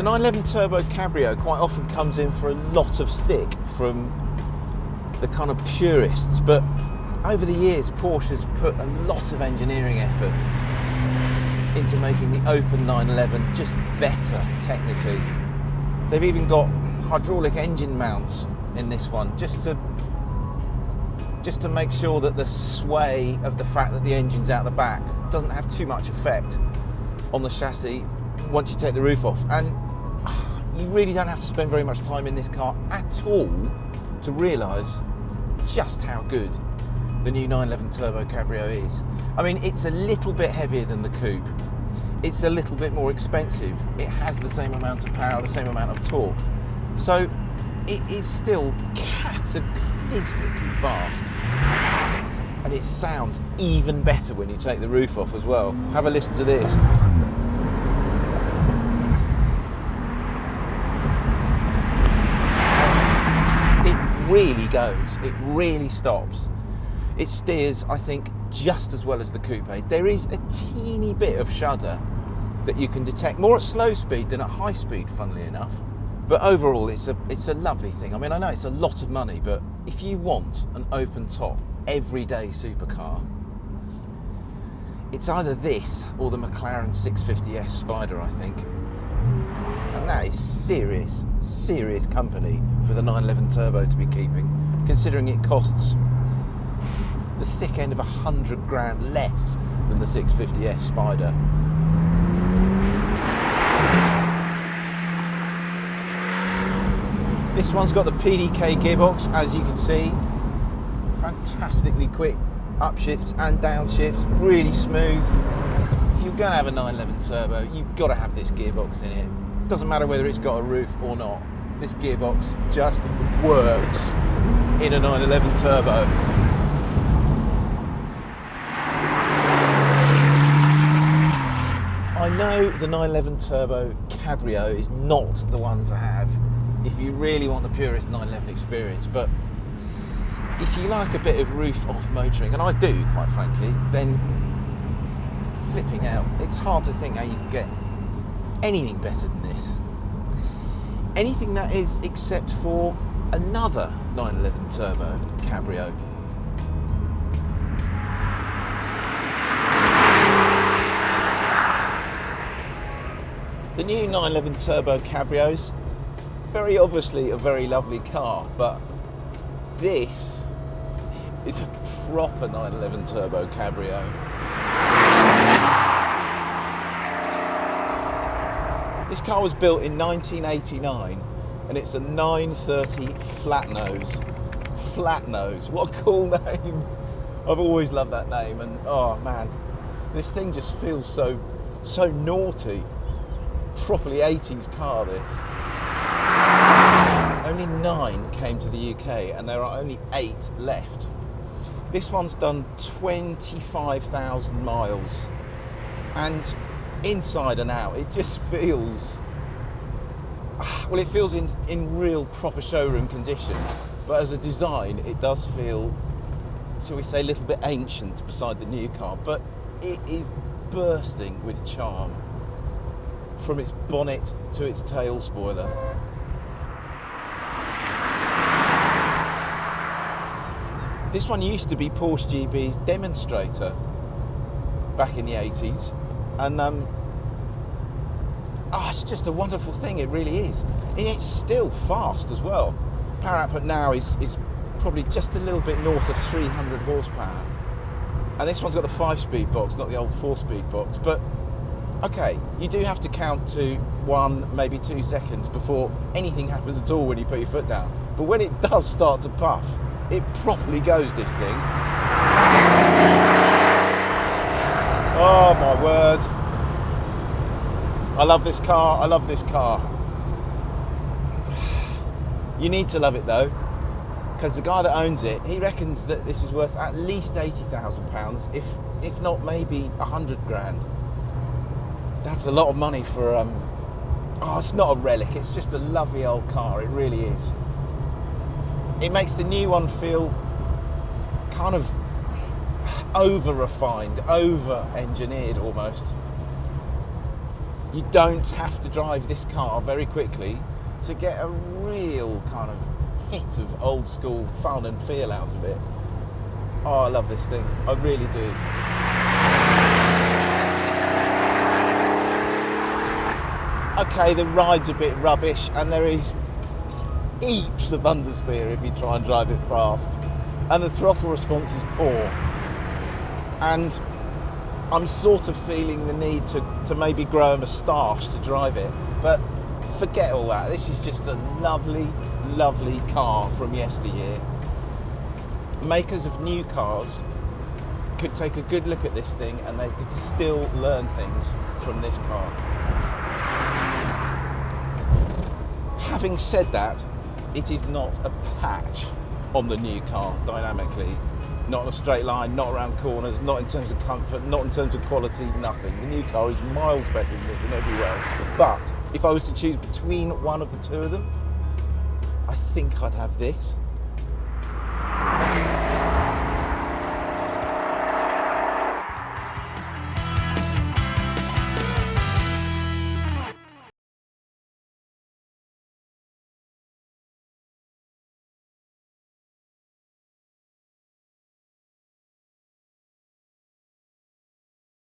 911 Turbo Cabrio quite often comes in for a lot of stick from the kind of purists, but over the years Porsche has put a lot of engineering effort into making the open 911 just better technically. They've even got hydraulic engine mounts in this one just to make sure that the sway of the fact that the engine's out the back doesn't have too much effect on the chassis once you take the roof off. And you really don't have to spend very much time in this car at all to realise just how good the new 911 Turbo Cabrio is. I mean, it's a little bit heavier than the coupe. It's a little bit more expensive. It has the same amount of power, the same amount of torque. So it is still cataclysmically fast. And it sounds even better when you take the roof off as well. Have a listen to this. Really goes, it really stops. It steers, I think, just as well as the coupe. There is a teeny bit of shudder that you can detect, more at slow speed than at high speed, funnily enough. But overall, it's a lovely thing. I mean, I know it's a lot of money, but if you want an open top, everyday supercar, it's either this or the McLaren 650S Spider, I think. And that is serious, serious company for the 911 Turbo to be keeping, considering it costs the thick end of 100 grand less than the 650S Spider. This one's got the PDK gearbox, as you can see. Fantastically quick upshifts and downshifts, really smooth. If you're going to have a 911 Turbo, you've got to have this gearbox in it. Doesn't matter whether it's got a roof or not. This gearbox just works in a 911 Turbo. I know the 911 Turbo Cabrio is not the one to have if you really want the purest 911 experience, but if you like a bit of roof-off motoring, and I do, quite frankly, then flipping out, it's hard to think how you can get anything better than this. Anything that is, except for another 911 Turbo Cabrio. The new 911 Turbo Cabrios, very obviously a very lovely car, but this is a proper 911 Turbo Cabrio. This car was built in 1989 and it's a 930 Flatnose. Flatnose, what a cool name. I've always loved that name, and oh man, this thing just feels so naughty. Properly 80s car, this. Only 9 came to the UK and there are only 8 left. This one's done 25,000 miles, and inside and out it just feels, well, it feels in real proper showroom condition, but as a design it does feel, shall we say, a little bit ancient beside the new car, but it is bursting with charm from its bonnet to its tail spoiler. This one used to be Porsche GB's demonstrator back in the 80s, and it's just a wonderful thing, it really is. And it's still fast as well. Power output now is probably just a little bit north of 300 horsepower. And this one's got the 5-speed box, not the old 4-speed box, but okay, you do have to count to 1, maybe 2 seconds before anything happens at all when you put your foot down. But when it does start to puff, it properly goes, this thing. Oh my word. I love this car, I love this car. You need to love it though, because the guy that owns it, he reckons that this is worth at least £80,000, if not maybe 100 grand. That's a lot of money for, it's not a relic, it's just a lovely old car, it really is. It makes the new one feel kind of over-refined, over-engineered almost. You don't have to drive this car very quickly to get a real kind of hit of old school fun and feel out of it. Oh, I love this thing. I really do. Okay, the ride's a bit rubbish and there is heaps of understeer if you try and drive it fast. And the throttle response is poor. And I'm sort of feeling the need to maybe grow a moustache to drive it. But forget all that. This is just a lovely, lovely car from yesteryear. Makers of new cars could take a good look at this thing and they could still learn things from this car. Having said that, it is not a patch on the new car dynamically. Not in a straight line, not around corners, not in terms of comfort, not in terms of quality, nothing. The new car is miles better than this in every way. But if I was to choose between one of the two of them, I think I'd have this.